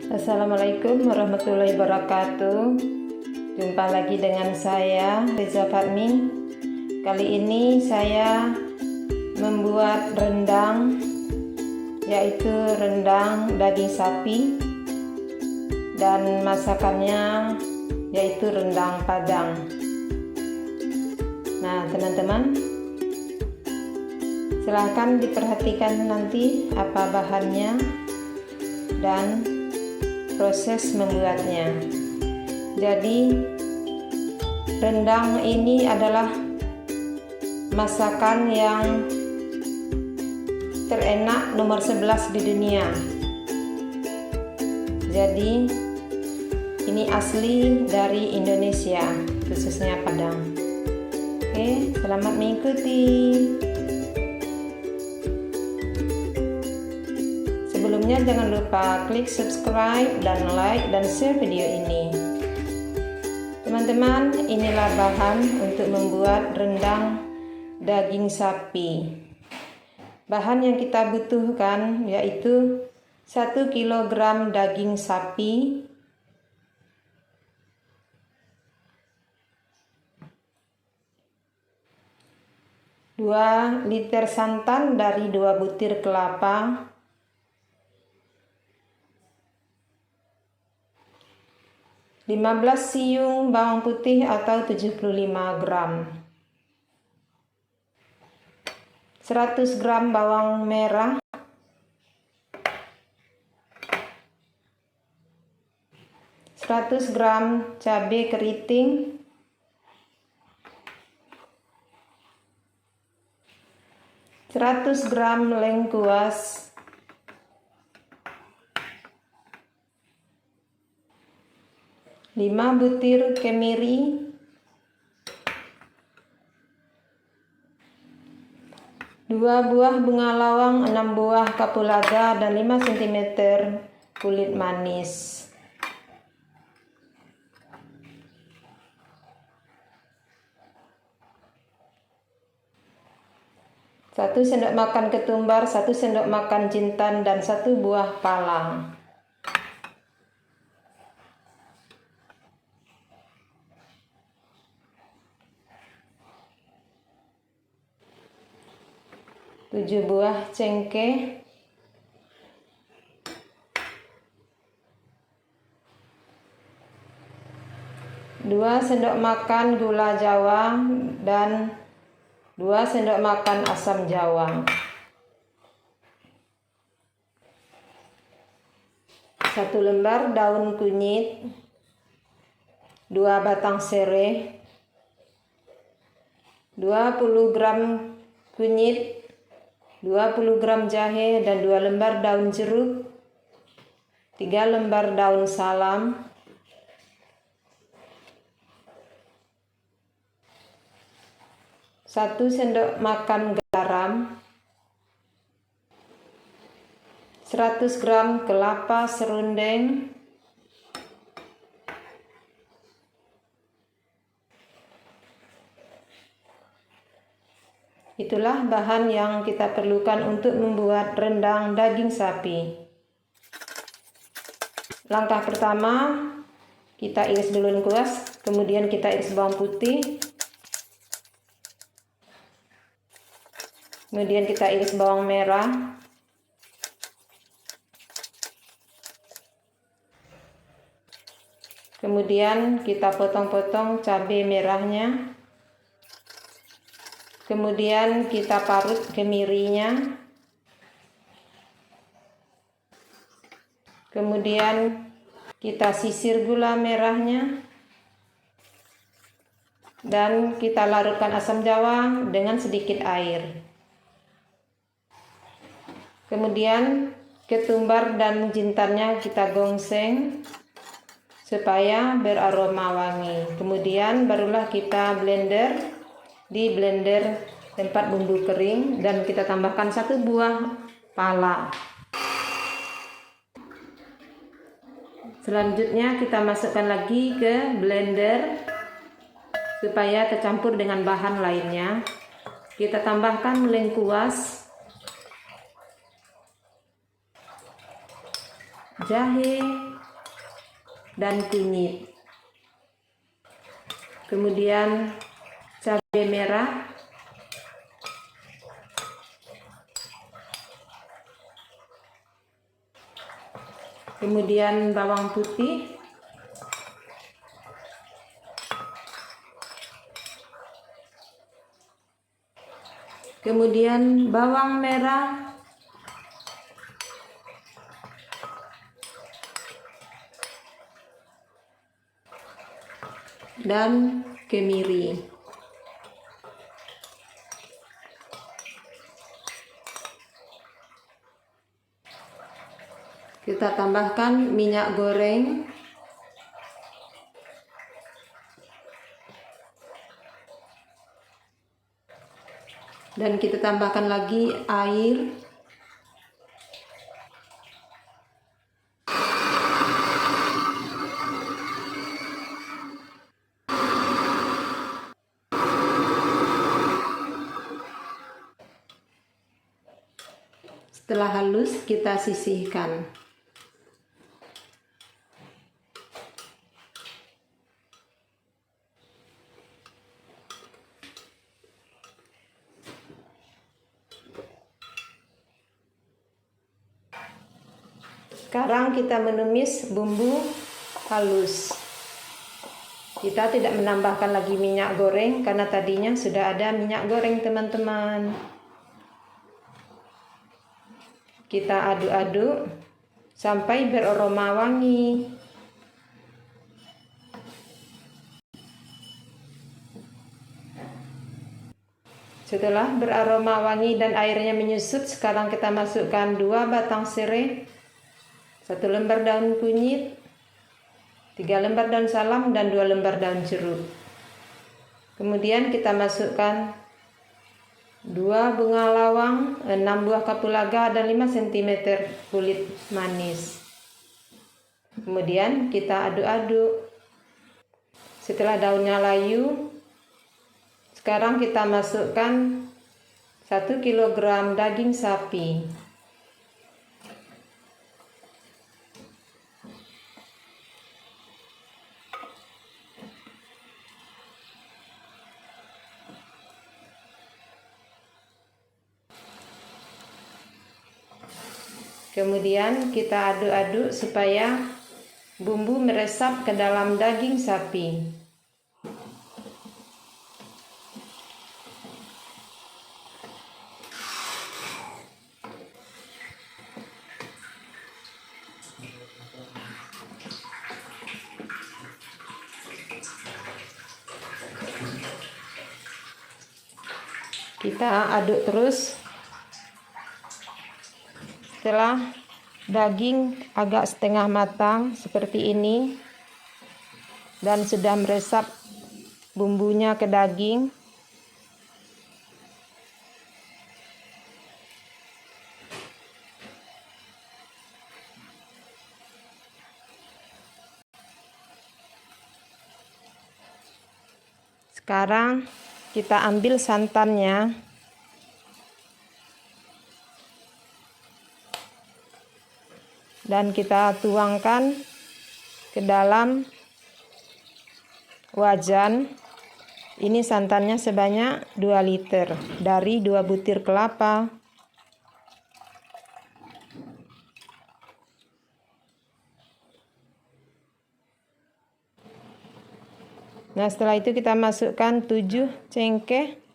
Assalamualaikum warahmatullahi wabarakatuh. Jumpa lagi dengan saya Reza Fatmi. Kali ini saya membuat rendang, yaitu rendang daging sapi, dan masakannya yaitu rendang Padang. Nah teman-teman, silahkan diperhatikan nanti apa bahannya dan proses membuatnya. Jadi rendang ini adalah masakan yang terenak nomor 11 di dunia. Jadi ini asli dari Indonesia, khususnya Padang. Oke, selamat mengikuti. Sebelumnya jangan lupa klik subscribe dan like dan share video ini. Teman-teman, inilah bahan untuk membuat rendang daging sapi. Bahan yang kita butuhkan yaitu 1 kg daging sapi, 2 liter santan dari 2 butir kelapa, 15 siung bawang putih atau 75 gram, 100 gram bawang merah, 100 gram cabai keriting, 100 gram lengkuas, 5 butir kemiri, 2 buah bunga lawang, 6 buah kapulaga, dan 5 cm kulit manis. Satu sendok makan ketumbar, 1 sendok makan jintan, dan 1 buah palang. Tujuh buah cengkeh, 2 sendok makan gula jawa, dan 2 sendok makan asam jawa, 1 lembar daun kunyit, 2 batang serai, 20 gram kunyit, 20 gram jahe, dan 2 lembar daun jeruk, 3 lembar daun salam, 1 sendok makan garam, 100 gram kelapa serundeng, itulah bahan yang kita perlukan untuk membuat rendang daging sapi. Langkah pertama, kita iris dulu lengkuas, kemudian kita iris bawang putih, kemudian kita iris bawang merah, kemudian kita potong-potong cabai merahnya, kemudian kita parut kemirinya, kemudian kita sisir gula merahnya, dan kita larutkan asam jawa dengan sedikit air. Kemudian ketumbar dan jintannya kita gongseng supaya beraroma wangi. Kemudian barulah kita blender di blender tempat bumbu kering, dan kita tambahkan 1 buah pala. Selanjutnya kita masukkan lagi ke blender supaya tercampur dengan bahan lainnya. Kita tambahkan lengkuas, jahe, dan kunyit. Kemudian cabai merah, kemudian bawang putih, kemudian bawang merah, dan kemiri. Kita tambahkan minyak goreng, dan kita tambahkan lagi air. Setelah halus, kita sisihkan. Sekarang kita menumis bumbu halus. Kita tidak menambahkan lagi minyak goreng karena tadinya sudah ada minyak goreng, teman-teman. Kita aduk-aduk sampai beraroma wangi. Setelah beraroma wangi dan airnya menyusut, sekarang kita masukkan 2 batang serai, 1 lembar daun kunyit, 3 lembar daun salam, dan 2 lembar daun jeruk. Kemudian kita masukkan 2 bunga lawang, 6 buah kapulaga, dan 5 cm kulit manis. Kemudian kita aduk-aduk. Setelah daunnya layu, sekarang kita masukkan 1 kg daging sapi. Kemudian kita aduk-aduk supaya bumbu meresap ke dalam daging sapi. Kita aduk terus. Setelah daging agak setengah matang seperti ini dan sudah meresap bumbunya ke daging, sekarang kita ambil santannya. Dan kita tuangkan ke dalam wajan. Ini santannya sebanyak 2 liter dari 2 butir kelapa. Nah, setelah itu kita masukkan 7 cengkeh.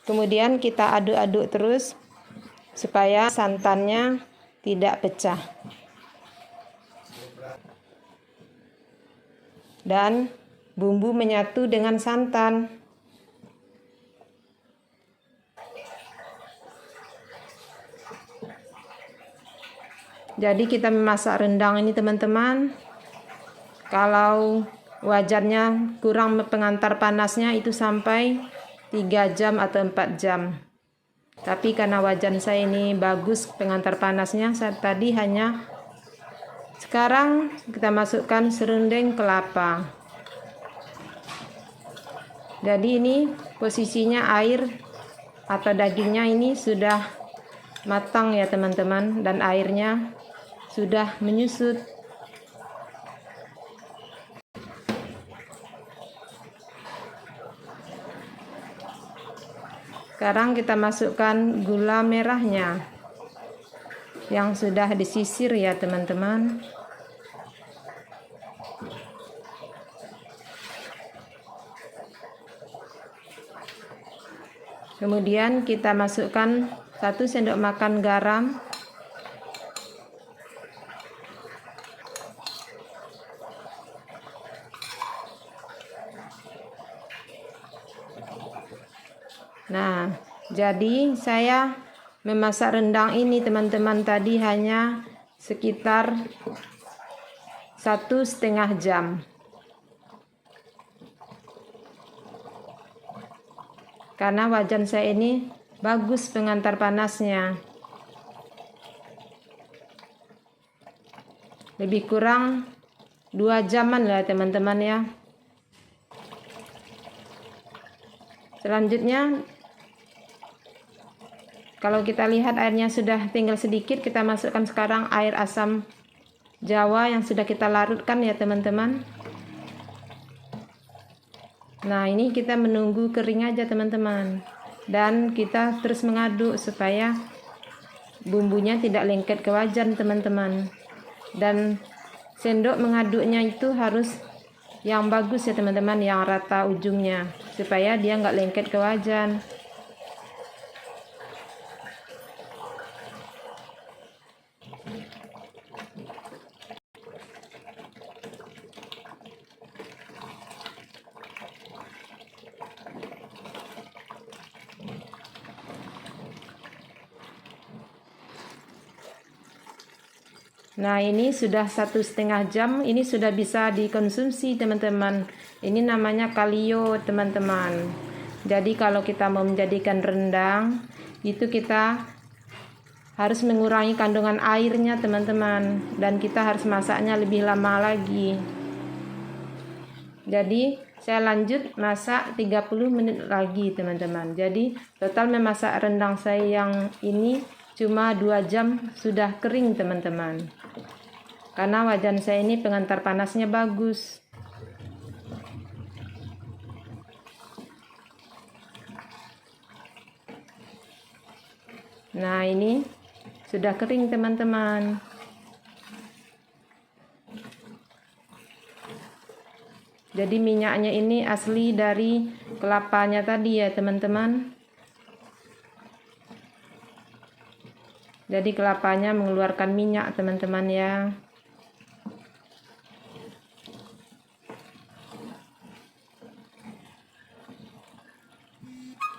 Kemudian kita aduk-aduk terus supaya santannya tidak pecah. Dan bumbu menyatu dengan santan. Jadi kita memasak rendang ini, teman-teman, kalau wajannya kurang pengantar panasnya itu sampai 3 jam atau 4 jam. Tapi karena wajan saya ini bagus pengantar panasnya, saya tadi hanya. Sekarang kita masukkan serundeng kelapa. Jadi ini posisinya air atau dagingnya ini sudah matang ya teman-teman, dan airnya sudah menyusut. Sekarang kita masukkan gula merahnya yang sudah disisir ya teman-teman. Kemudian kita masukkan 1 sendok makan garam. Nah, jadi saya memasak rendang ini teman-teman tadi hanya sekitar 1,5 jam. Karena wajan saya ini bagus pengantar panasnya. Lebih kurang 2 jaman lah teman-teman ya. Selanjutnya kalau kita lihat airnya sudah tinggal sedikit, kita masukkan sekarang air asam Jawa yang sudah kita larutkan ya teman-teman. Nah, ini kita menunggu kering aja teman-teman, dan kita terus mengaduk supaya bumbunya tidak lengket ke wajan teman-teman. Dan sendok mengaduknya itu harus yang bagus ya teman-teman, yang rata ujungnya, supaya dia nggak lengket ke wajan. Nah, ini sudah 1,5 jam, ini sudah bisa dikonsumsi teman-teman. Ini namanya kalio teman-teman. Jadi kalau kita mau menjadikan rendang, itu kita harus mengurangi kandungan airnya teman-teman, dan kita harus masaknya lebih lama lagi. Jadi saya lanjut masak 30 menit lagi teman-teman. Jadi total memasak rendang saya yang ini cuma 2 jam sudah kering teman-teman. Karena wajan saya ini pengantar panasnya bagus. Nah, ini sudah kering teman-teman. Jadi minyaknya ini asli dari kelapanya tadi ya teman-teman. Jadi kelapanya mengeluarkan minyak teman-teman ya.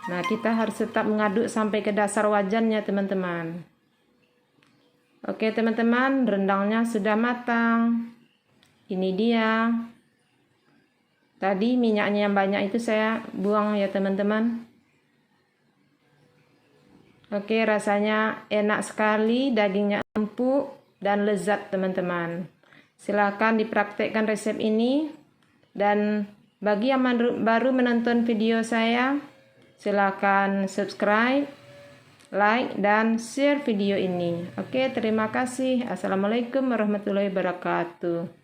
Nah, kita harus tetap mengaduk sampai ke dasar wajannya teman-teman. Oke teman-teman, rendangnya sudah matang. Ini dia. Tadi minyaknya yang banyak itu saya buang ya teman-teman. Oke, rasanya enak sekali, dagingnya empuk dan lezat teman-teman. Silakan dipraktekkan resep ini. Dan bagi yang baru menonton video saya, silakan subscribe, like, dan share video ini. Oke, terima kasih. Assalamualaikum warahmatullahi wabarakatuh.